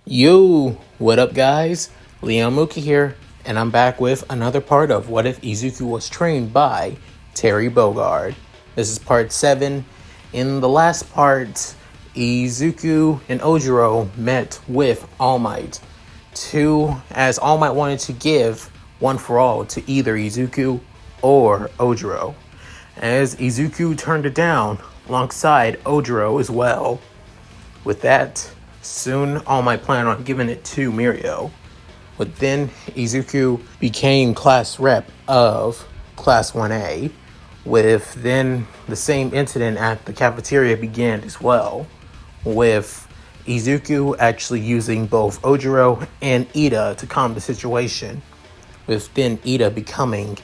Yo, what up guys? Mooky here, and I'm back with another part of What If Izuku Was Trained by Terry Bogard. This is part 7. In the last part, Izuku and Ojiro met with All Might, as All Might wanted to give one for all to either Izuku or Ojiro, as Izuku turned it down alongside Ojiro as well. With that, soon All Might planned on giving it to Mirio. But then Izuku became class rep of Class 1A, with then the same incident at the cafeteria began as well, with Izuku actually using both Ojiro and Ida to calm the situation, with then Ida becoming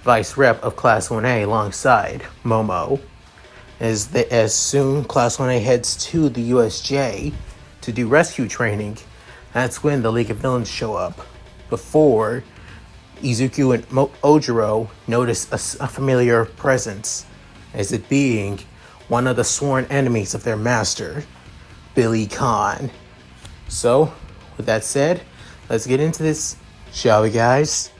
vice rep of Class 1A alongside Momo. As soon Class 1A heads to the USJ to do rescue training, that's when the League of Villains show up. Before Izuku and Ojiro notice a familiar presence, as it being one of the sworn enemies of their master, Billy Kane. So, with that said, let's get into this, shall we guys?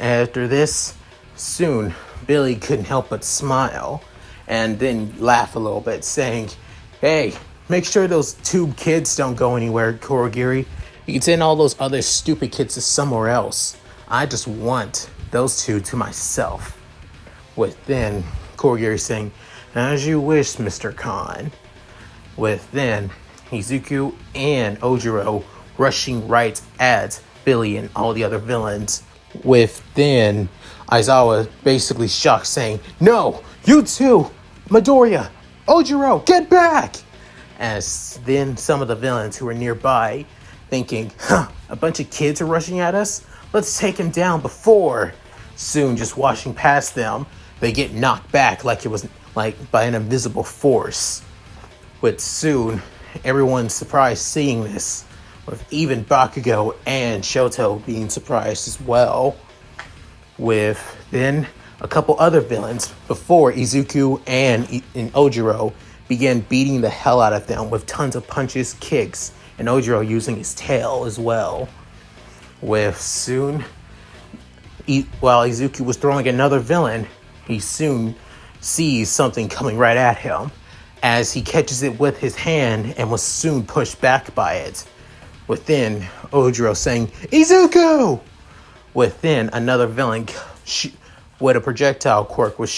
After this, soon Billy couldn't help but smile and then laugh a little bit, saying, "Hey, make sure those two kids don't go anywhere, Kurogiri. You can send all those other stupid kids to somewhere else. I just want those two to myself." With then Kurogiri saying, "As you wish, Mr. Khan." With then Izuku and Ojiro rushing right at Billy and all the other villains. With then Aizawa basically shocked, saying, "No, you two, Midoriya, Ojiro, get back!" As then some of the villains who were nearby, thinking, a bunch of kids are rushing at us? Let's take him down before. Soon, just washing past them, they get knocked back like it was by an invisible force. With soon, everyone's surprised seeing this, with even Bakugo and Shoto being surprised as well. With then a couple other villains before Izuku and Ojiro began beating the hell out of them with tons of punches, kicks, and Ojiro using his tail as well. With soon, while Izuku was throwing another villain, he soon sees something coming right at him, as he catches it with his hand and was soon pushed back by it. Within Ojiro saying, "Izuku!" Within another villain with a projectile quirk was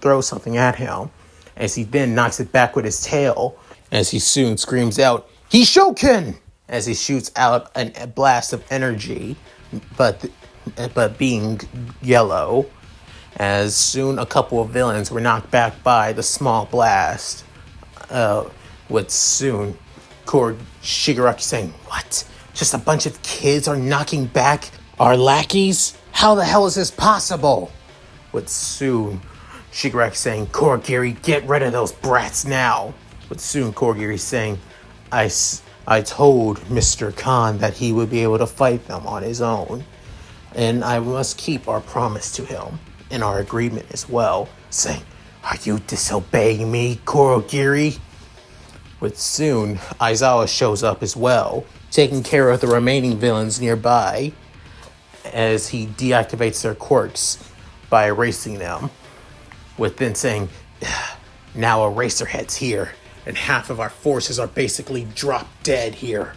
throw something at him, as he then knocks it back with his tail, as he soon screams out, "Hishoken!" as he shoots out a blast of energy, but being yellow. As soon a couple of villains were knocked back by the small blast, with soon Shigaraki saying, "What? Just a bunch of kids are knocking back our lackeys? How the hell is this possible?" With soon Shigaraki saying, "Kurogiri, get rid of those brats now." With soon Kurogiri saying, I told Mr. Khan that he would be able to fight them on his own, and I must keep our promise to him and our agreement as well." Saying, "Are you disobeying me, Kurogiri?" With soon Aizawa shows up as well, taking care of the remaining villains nearby, as he deactivates their quirks by erasing them. With then saying, "Now Eraserhead's here, and half of our forces are basically drop dead here."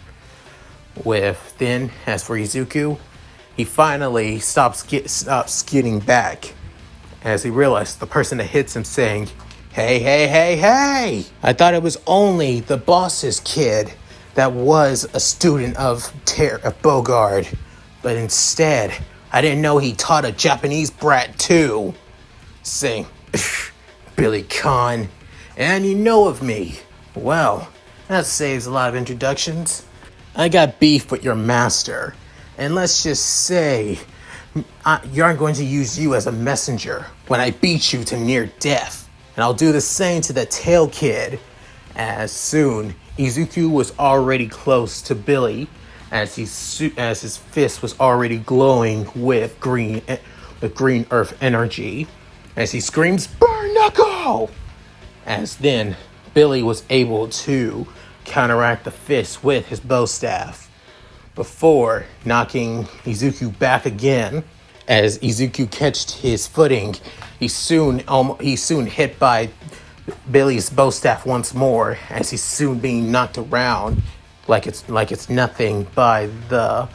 With then, as for Izuku, he finally stops getting back, as he realized the person that hits him saying, Hey, I thought it was only the boss's kid that was a student of Bogard, but instead, I didn't know he taught a Japanese brat too." Saying, "Billy Kane, and you know of me. Well, that saves a lot of introductions. I got beef with your master, and let's just say I'm going to use you as a messenger when I beat you to near death. And I'll do the same to the tail kid." As soon, Izuku was already close to Billy, as his fist was already glowing with green earth energy, as he screams, "Burn Knuckle!" As then, Billy was able to counteract the fist with his bow staff before knocking Izuku back again. As Izuku catched his footing, he's soon hit by Billy's bow staff once more, as he's soon being knocked around like it's nothing by the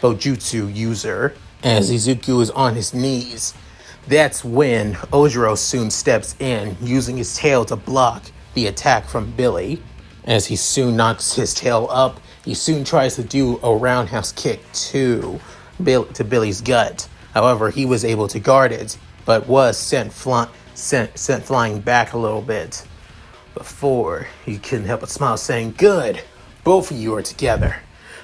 Bojutsu user. As Izuku is on his knees, that's when Ojiro soon steps in, using his tail to block the attack from Billy. As he soon knocks his tail up, he soon tries to do a roundhouse kick to Billy's gut. However, he was able to guard it, but was sent flying back a little bit. Before he couldn't help but smile, saying, "Good, both of you are together.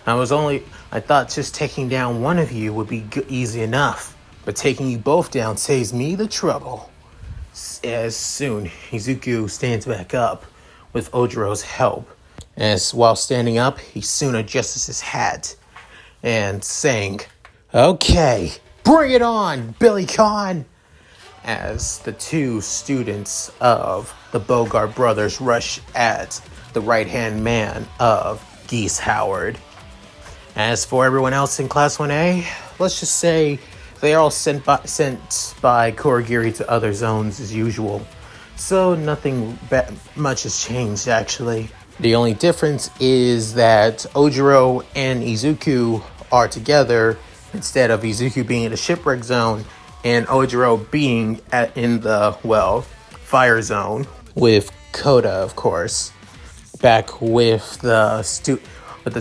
I thought just taking down one of you would be easy enough, but taking you both down saves me the trouble." As soon, Izuku stands back up with Ojiro's help. As while standing up, he soon adjusts his hat and saying, "Okay, bring it on, Billy Kane!" As the two students of the Bogard brothers rush at the right-hand man of Geese Howard. As for everyone else in Class 1A, let's just say they are all sent by Kurogiri to other zones as usual. So nothing much has changed, actually. The only difference is that Ojiro and Izuku are together instead of Izuku being in the shipwreck zone and Ojiro being in the, fire zone with Koda, of course. Back with the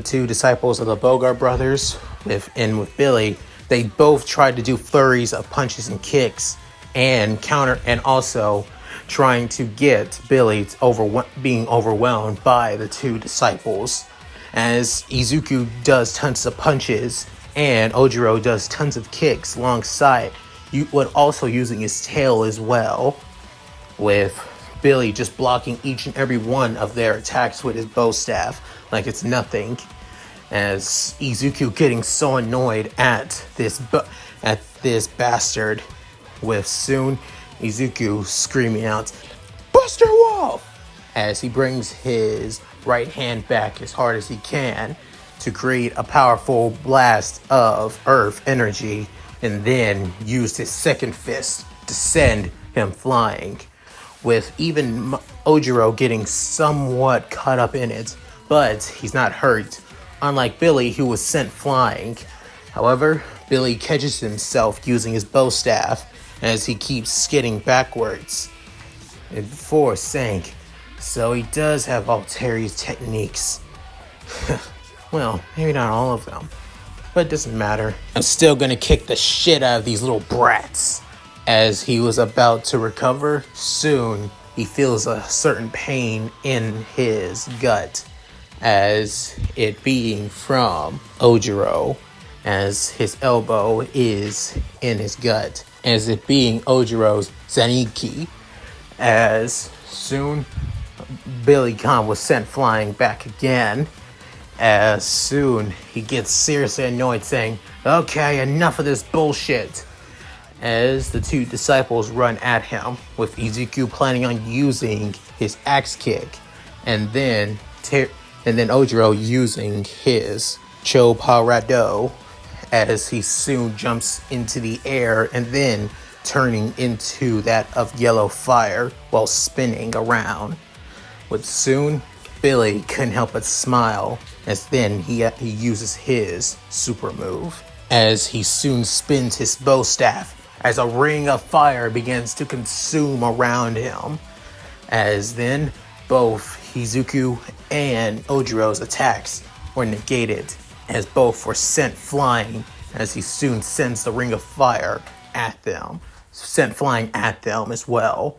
two disciples of the Bogard brothers, with Billy, they both tried to do flurries of punches and kicks and also trying to get Billy being overwhelmed by the two disciples. As Izuku does tons of punches and Ojiro does tons of kicks alongside, also using his tail as well, with Billy just blocking each and every one of their attacks with his bow staff like it's nothing. As Izuku getting so annoyed at this bastard, with soon Izuku screaming out, "Buster Wolf!" as he brings his right hand back as hard as he can to create a powerful blast of earth energy, and then used his second fist to send him flying, with even Ojiro getting somewhat caught up in it, but he's not hurt, unlike Billy, who was sent flying. However, Billy catches himself using his bow staff as he keeps skidding backwards, and before saying, "So he does have all Terry's techniques." Well, maybe not all of them, but it doesn't matter. "I'm still gonna kick the shit out of these little brats." As he was about to recover, soon he feels a certain pain in his gut, as it being from Ojiro, as his elbow is in his gut, as it being Ojiro's Zaniki. As soon Billy Kane was sent flying back again. As soon he gets seriously annoyed, saying, "Okay, enough of this bullshit." As the two disciples run at him, with Izuku planning on using his axe kick, and then Ojiro using his Choparado, as he soon jumps into the air and then turning into that of yellow fire while spinning around. With soon, Billy couldn't help but smile, as then he uses his super move, as he soon spins his bow staff as a ring of fire begins to consume around him. As then, both Izuku and Ojiro's attacks were negated, as both were sent flying, as he soon sends the ring of fire at them, sent flying at them as well.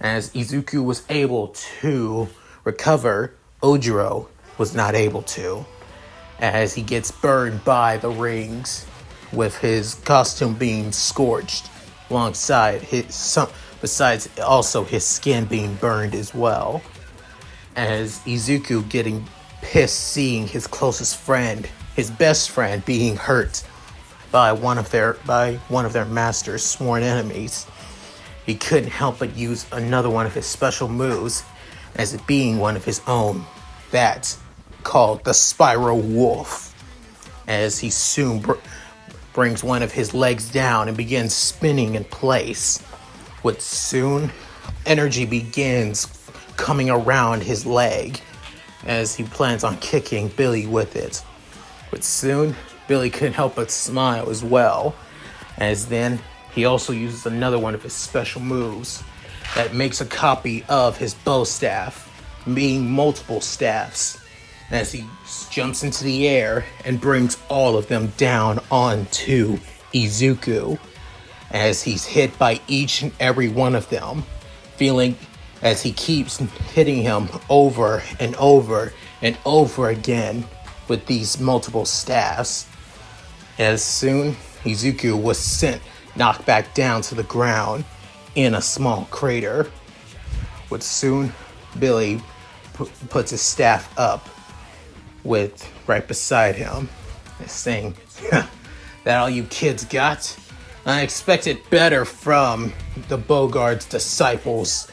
As Izuku was able to recover, Ojiro was not able to, as he gets burned by the rings, with his costume being scorched, besides also his skin being burned as well. As Izuku getting pissed seeing his closest friend, his best friend, being hurt by one of their master's sworn enemies, he couldn't help but use another one of his special moves, as it being one of his own, that called the Spiral Wolf, as he soon brings one of his legs down and begins spinning in place. With soon, energy begins coming around his leg as he plans on kicking Billy with it. But soon, Billy couldn't help but smile as well, as then he also uses another one of his special moves that makes a copy of his bow staff, being multiple staffs, as he jumps into the air and brings all of them down onto Izuku, as he's hit by each and every one of them, feeling as he keeps hitting him over and over and over again with these multiple staffs. As soon, Izuku was knocked back down to the ground in a small crater. With soon, Billy puts his staff up with right beside him, saying, "That all you kids got? I expected better from the Bogard's disciples."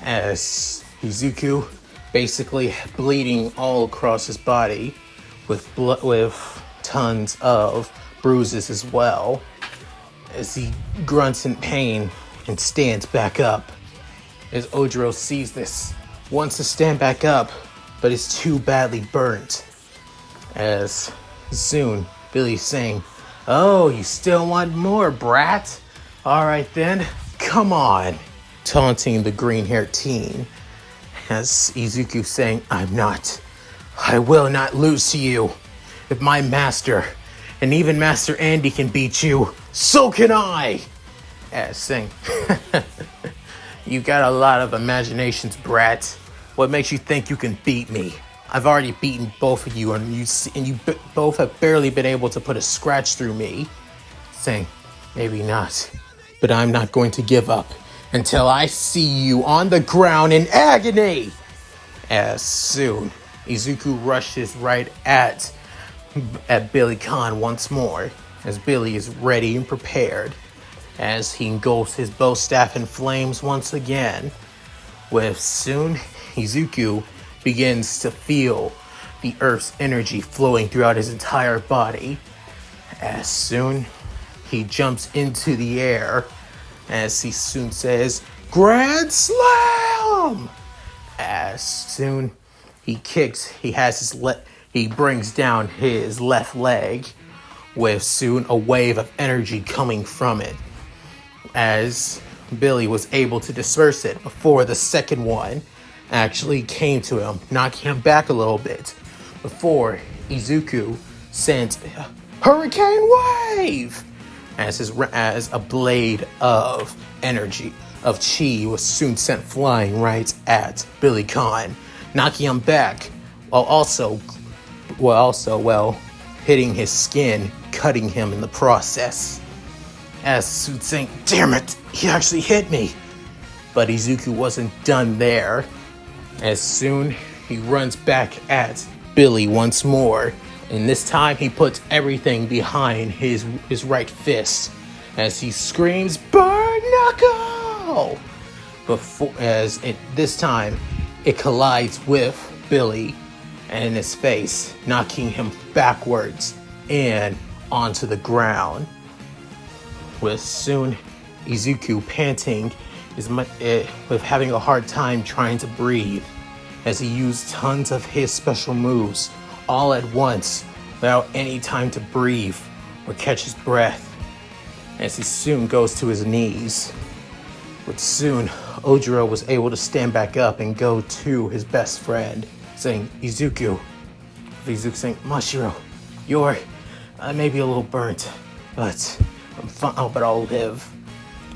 As Izuku, basically bleeding all across his body, with tons of bruises as well, as he grunts in pain and stands back up. As Ojiro sees this, wants to stand back up, but is too badly burnt. As soon, Billy's saying, "Oh, you still want more, brat? All right then, come on," taunting the green-haired teen. As Izuku saying, I will not lose to you. If my master, and even Master Andy can beat you, so can I. As saying, "You got a lot of imaginations, brat. What makes you think you can beat me? I've already beaten both of you, and you both have barely been able to put a scratch through me." Saying, "Maybe not, but I'm not going to give up until I see you on the ground in agony." As soon, Izuku rushes right at Billy Khan once more, as Billy is ready and prepared, as he engulfs his bow staff in flames once again. With soon, Izuku begins to feel the earth's energy flowing throughout his entire body. As soon, he jumps into the air, as he soon says, "Grand Slam!" As soon, he brings down his left leg, with soon a wave of energy coming from it, as Billy was able to disperse it before the second one actually came to him, knocking him back a little bit, before Izuku sent Hurricane Wave, as a blade of energy, of chi, was soon sent flying right at Billy Khan, knocking him back, while also hitting his skin, cutting him in the process. As soon saying, "Damn it, he actually hit me." But Izuku wasn't done there. As soon, he runs back at Billy once more, and this time he puts everything behind his right fist, as he screams, "Burn Knuckle!" This time, it collides with Billy and in his face, knocking him backwards and onto the ground. With soon, Izuku panting, with having a hard time trying to breathe, as he used tons of his special moves all at once without any time to breathe or catch his breath, as he soon goes to his knees. But soon, Ojiro was able to stand back up and go to his best friend, saying, Izuku saying, "Mashiro, I may be a little burnt, but I'm fine, but I'll live."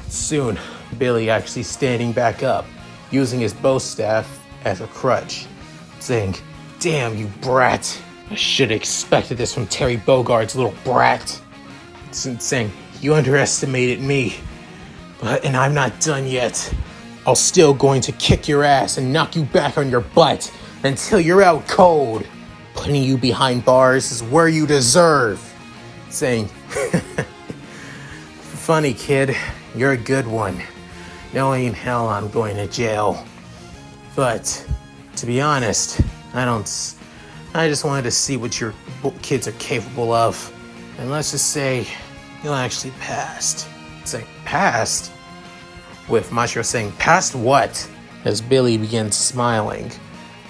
Soon, Billy actually standing back up, using his bow staff as a crutch, saying, "Damn you brat. I should have expected this from Terry Bogard's little brat." Saying, "You underestimated me, and I'm not done yet. I'm still going to kick your ass and knock you back on your butt until you're out cold. Putting you behind bars is where you deserve." Saying, "Funny kid, you're a good one. Knowing in hell I'm going to jail. But to be honest, I just wanted to see what your kids are capable of. And let's just say you actually passed. Saying, passed? With Mashiro saying, passed what? As Billy begins smiling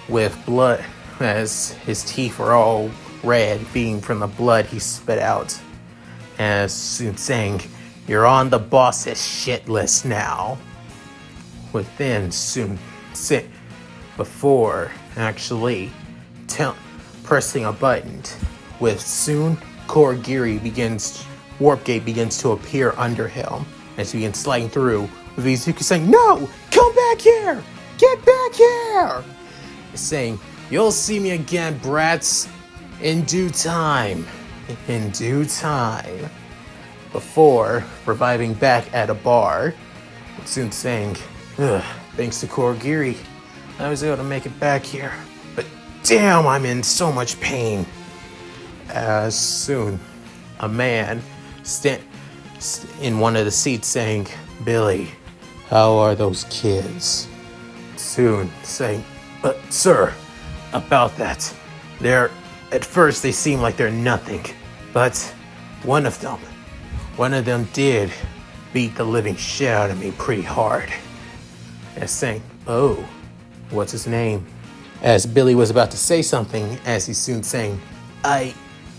with blood, as his teeth are all red, being from the blood he spit out. As soon saying, you're on the boss's shit list now. Within soon sit before actually pressing a button. With soon Kurogiri warp gate begins to appear under him as he begins sliding through, with Izuku saying, no! Come back here! Get back here! Saying, you'll see me again, brats, in due time. In due time. Before reviving back at a bar, soon saying, thanks to Kurogiri, I was able to make it back here. But damn, I'm in so much pain. As soon, a man in one of the seats saying, Billy, how are those kids? Soon saying, sir, about that. At first they seem like they're nothing, but one of them did beat the living shit out of me pretty hard. And saying, oh, what's his name? As Billy was about to say something, as he's soon saying, I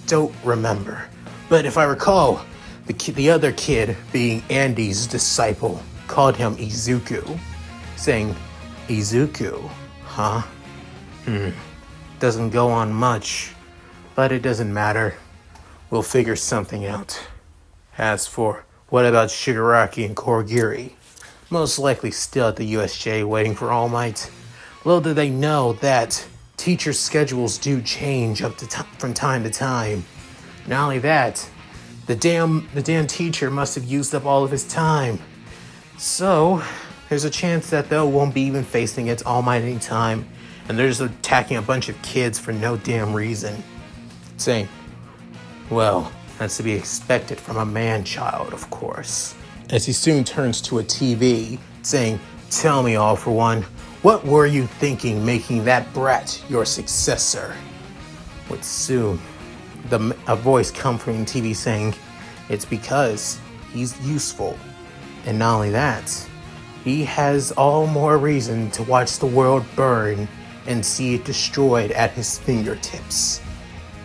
don't remember. But if I recall, the other kid, being Andy's disciple, called him Izuku. Saying, Izuku, huh? Doesn't go on much, but it doesn't matter. We'll figure something out. As for, what about Shigaraki and Kurogiri? Most likely still at the USJ waiting for All Might. Little do they know that teachers' schedules do change from time to time. Not only that, the damn teacher must have used up all of his time. So, there's a chance that they won't be even facing against All Might anytime, and they're just attacking a bunch of kids for no damn reason. Saying, well, that's to be expected from a man-child, of course. As he soon turns to a TV, saying, tell me, All For One, what were you thinking making that brat your successor? With soon, a voice come from the TV saying, it's because he's useful. And not only that, he has all more reason to watch the world burn and see it destroyed at his fingertips.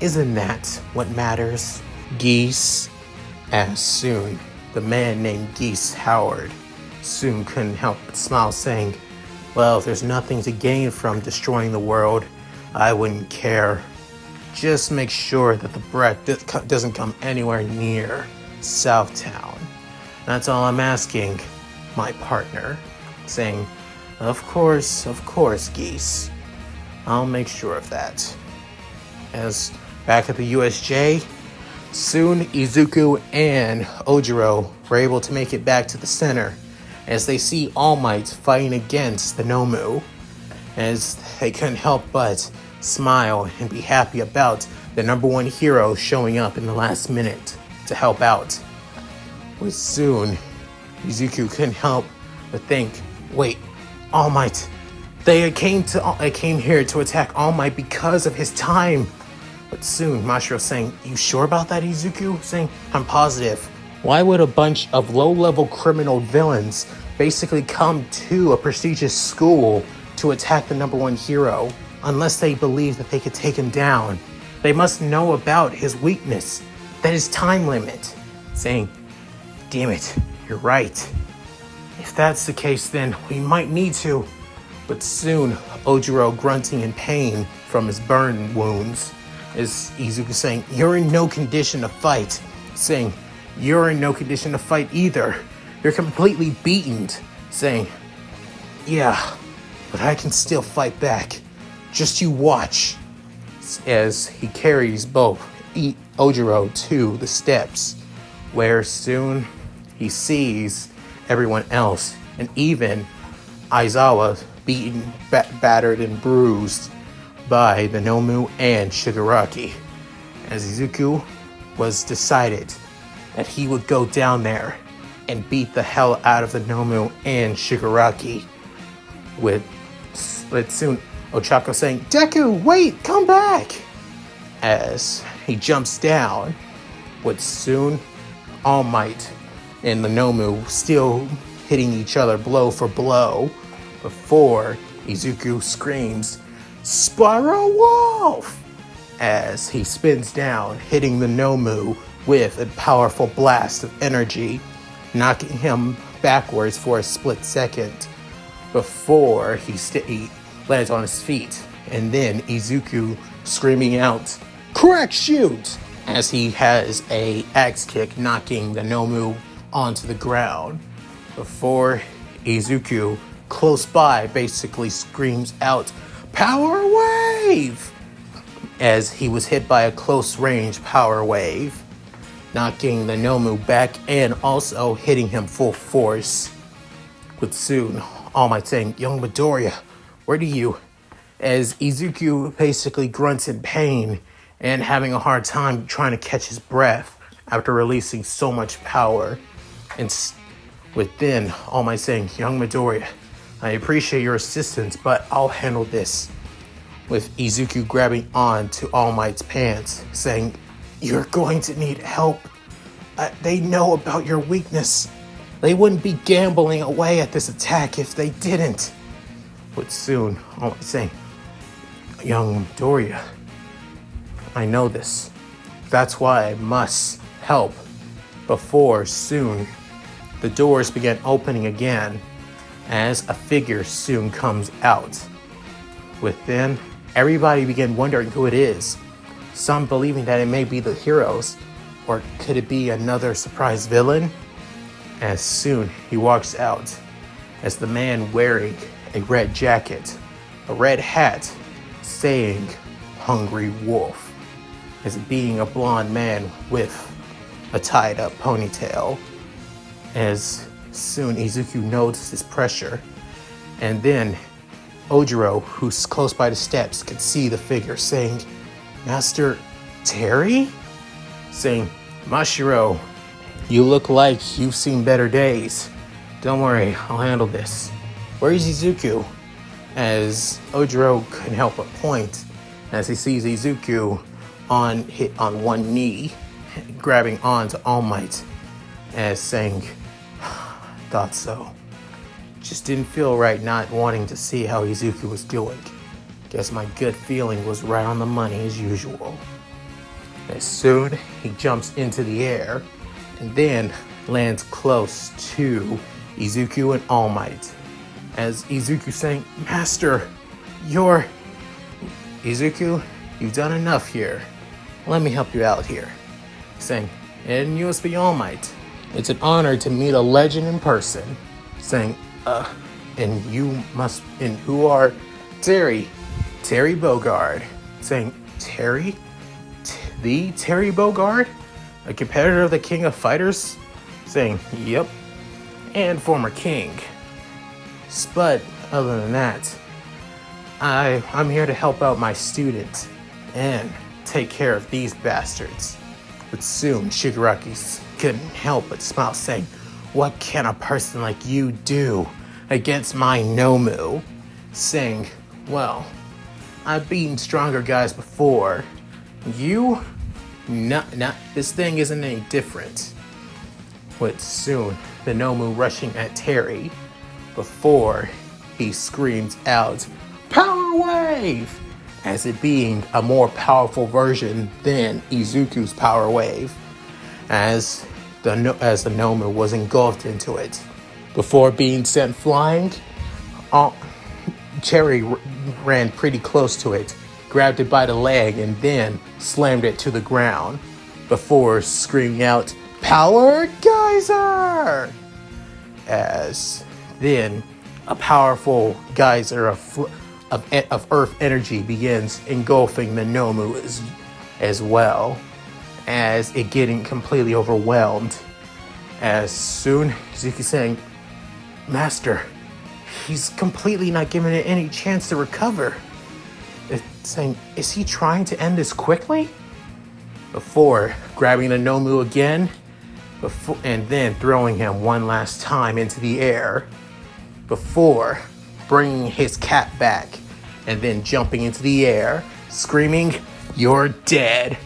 Isn't that what matters? Geese, as soon, the man named Geese Howard soon couldn't help but smile, saying, well, if there's nothing to gain from destroying the world, I wouldn't care. Just make sure that the brat doesn't come anywhere near Southtown. That's all I'm asking, my partner. Saying, of course, Geese. I'll make sure of that. As back at the USJ, soon Izuku and Ojiro were able to make it back to the center as they see All Might fighting against the Nomu, as they couldn't help but smile and be happy about the number one hero showing up in the last minute to help out. With soon, Izuku couldn't help but think, wait, All Might, they came here to attack All Might because of his time. But soon, Mashiro saying, you sure about that, Izuku? Saying, I'm positive. Why would a bunch of low-level criminal villains basically come to a prestigious school to attack the number one hero unless they believe that they could take him down? They must know about his weakness, that is time limit. Saying, damn it, you're right. If that's the case, then we might need to. But soon, Ojiro grunting in pain from his burn wounds, is Izuku saying, you're in no condition to fight. Saying, you're in no condition to fight either. You're completely beaten. Saying, yeah, but I can still fight back. Just you watch. As he carries both Ojiro to the steps, where soon he sees everyone else, and even Aizawa beaten, battered, and bruised by the Nomu and Shigaraki. As Izuku was decided that he would go down there and beat the hell out of the Nomu and Shigaraki. With soon Ochako saying, Deku, wait, come back! As he jumps down, with soon All Might and the Nomu still hitting each other blow for blow before Izuku screams, Spiral Wolf! As he spins down, hitting the Nomu with a powerful blast of energy, knocking him backwards for a split second before he lands on his feet. And then Izuku screaming out, correct shoot! As he has a axe kick knocking the Nomu onto the ground before Izuku, close by, basically screams out, Power Wave! As he was hit by a close range Power Wave, knocking the Nomu back and also hitting him full force. With soon All Might saying, Young Midoriya, where do you? As Izuku basically grunts in pain and having a hard time trying to catch his breath after releasing so much power. And within All Might saying, Young Midoriya, I appreciate your assistance, but I'll handle this. With Izuku grabbing on to All Might's pants, saying, you're going to need help. They know about your weakness. They wouldn't be gambling away at this attack if they didn't. But soon, All Might saying, Young Midoriya, I know this. That's why I must help. Before soon, the doors began opening again as a figure soon comes out. Within, everybody began wondering who it is. Some believing that it may be the heroes, or could it be another surprise villain? As soon he walks out as the man wearing a red jacket, a red hat, saying Hungry Wolf, as being a blonde man with a tied up ponytail. As soon Izuku notices pressure, and then Ojiro, who's close by the steps, could see the figure saying, Master Terry? Saying, Mashiro, you look like you've seen better days. Don't worry, I'll handle this. Where's Izuku? As Ojiro couldn't help but point as he sees Izuku hit on one knee, grabbing on to All Might, as saying, thought so. Just didn't feel right not wanting to see how Izuku was doing. Guess my gut feeling was right on the money as usual. As soon he jumps into the air and then lands close to Izuku and All Might. As Izuku saying, Master, Izuku, you've done enough here. Let me help you out here. Saying, and USB All Might, it's an honor to meet a legend in person. Saying, and who are Terry Bogard. Saying, Terry? The Terry Bogard? A competitor of the King of Fighters? Saying, yep. And former king. But other than that, I'm here to help out my student and take care of these bastards. But soon, Shigaraki couldn't help but smile, saying, what can a person like you do against my Nomu? Saying, well, I've beaten stronger guys before. You? Not this thing isn't any different. But soon, the Nomu rushing at Terry before he screams out, Power Wave! As it being a more powerful version than Izuku's Power Wave, as the Nomu was engulfed into it. Before being sent flying, Terry ran pretty close to it, grabbed it by the leg, and then slammed it to the ground before screaming out, Power Geyser! As then a powerful geyser of earth energy begins engulfing the Nomu as well, as it getting completely overwhelmed. As soon as you can saying, Master, he's completely not giving it any chance to recover. It's saying, is he trying to end this quickly? Before grabbing the Nomu again, and then throwing him one last time into the air, before bringing his cap back and then jumping into the air, screaming, "You're dead!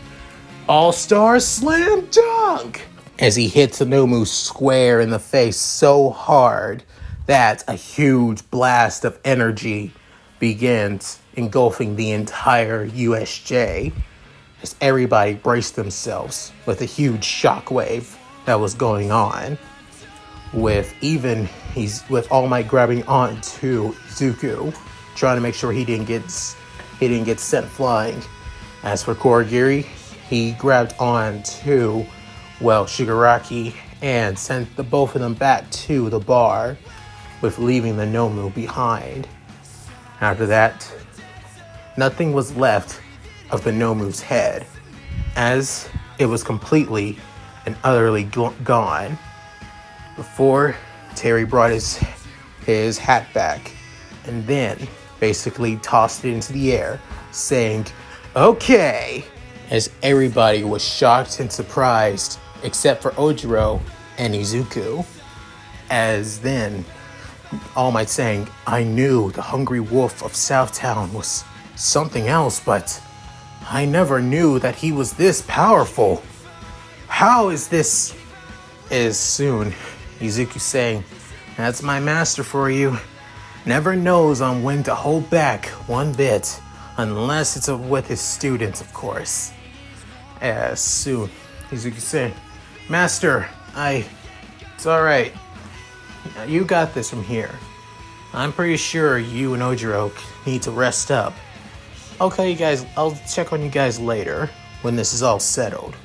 All-Star Slam Dunk!" As he hits Nomu square in the face so hard that a huge blast of energy begins engulfing the entire USJ as everybody braced themselves with a huge shockwave that was going on. With All Might grabbing onto Izuku, trying to make sure he didn't get sent flying. As for Kurogiri, he grabbed onto Shigaraki and sent the both of them back to the bar, with leaving the Nomu behind. After that, nothing was left of the Nomu's head, as it was completely and utterly gone. Before Terry brought his hat back and then basically tossed it into the air, saying, "Okay," as everybody was shocked and surprised except for Ojiro and Izuku. As then All Might saying, "I knew the Hungry Wolf of Southtown was something else, but I never knew that he was this powerful. How is this?" As soon Izuku saying, "That's my master for you. Never knows on when to hold back one bit, unless it's with his students, of course." As soon Izuku saying, "Master, it's alright. You got this from here. I'm pretty sure you and Ojiro need to rest up. Okay, you guys, I'll check on you guys later when this is all settled."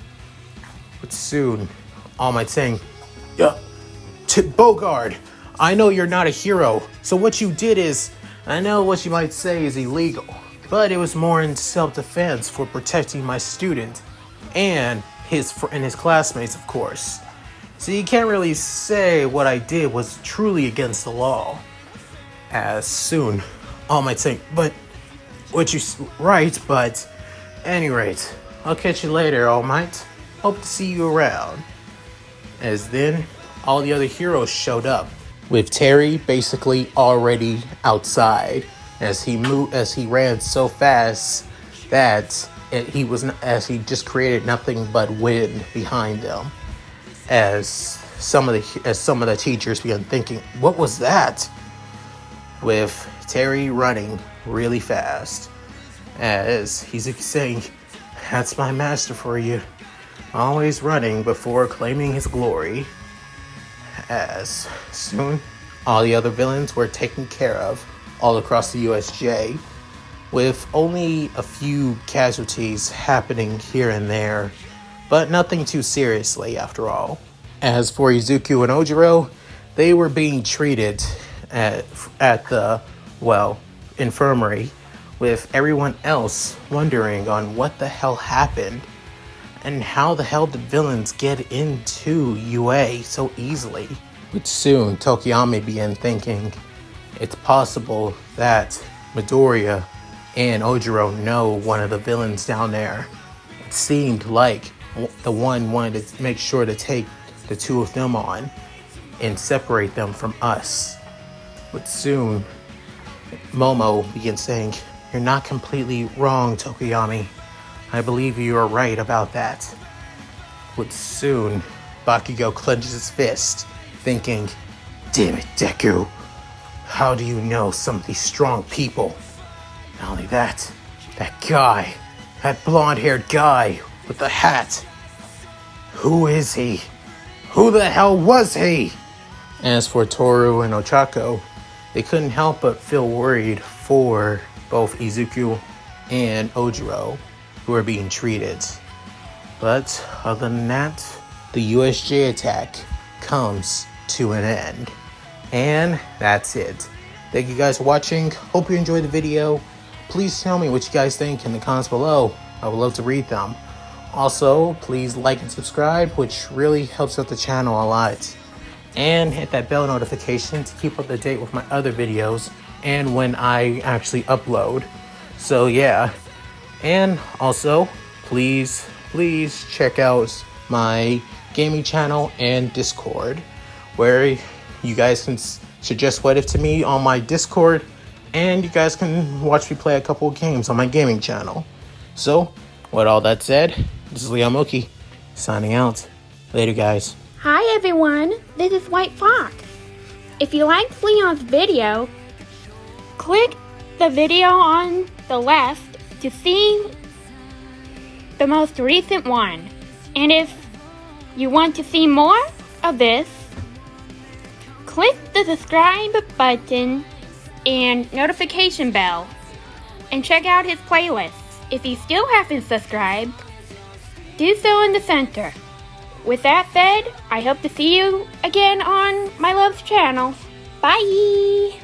But soon, All Might saying, "Yeah, Bogard, I know you're not a hero, so what you did is, I know what you might say is illegal, but it was more in self-defense for protecting my student and his classmates, of course. So you can't really say what I did was truly against the law." As soon, All Might saying, "But right, but any rate, I'll catch you later, All Might. Hope to see you around." As then, all the other heroes showed up, with Terry basically already outside, as he ran so fast that he just created nothing but wind behind him. As some of the teachers began thinking, "What was that?" With Terry running really fast, as he's saying, "That's my master for you, always running before claiming his glory." As soon, all the other villains were taken care of all across the USJ, with only a few casualties happening here and there, but nothing too seriously after all. As for Izuku and Ojiro, they were being treated at the infirmary, with everyone else wondering on what the hell happened and how the hell did villains get into UA so easily. But soon Tokiyami began thinking it's possible that Midoriya and Ojiro know one of the villains down there. It seemed like the one wanted to make sure to take the two of them on and separate them from us. But soon Momo began saying, "You're not completely wrong, Tokiyami. I believe you are right about that." But soon Bakugo clenches his fist, thinking, "Damn it, Deku. How do you know some of these strong people? Not only that guy, that blonde-haired guy with the hat. Who is he? Who the hell was he?" As for Toru and Ochako, they couldn't help but feel worried for both Izuku and Ojiro, who are being treated. But other than that, the USJ attack comes to an end. And that's it. Thank you guys for watching. Hope you enjoyed the video. Please tell me what you guys think in the comments below. I would love to read them. Also, please like and subscribe, which really helps out the channel a lot. And hit that bell notification to keep up to date with my other videos and when I actually upload. So yeah. And also, please check out my gaming channel and Discord, where you guys can suggest what if to me on my Discord, and you guys can watch me play a couple of games on my gaming channel. So, with all that said, this is Mooky signing out. Later, guys. Hi everyone, this is White Fox. If you liked Leon's video, click the video on the left to see the most recent one. And if you want to see more of this, click the subscribe button and notification bell and check out his playlists. If you still haven't subscribed, do so in the center. With that said, I hope to see you again on my love's channel. Bye!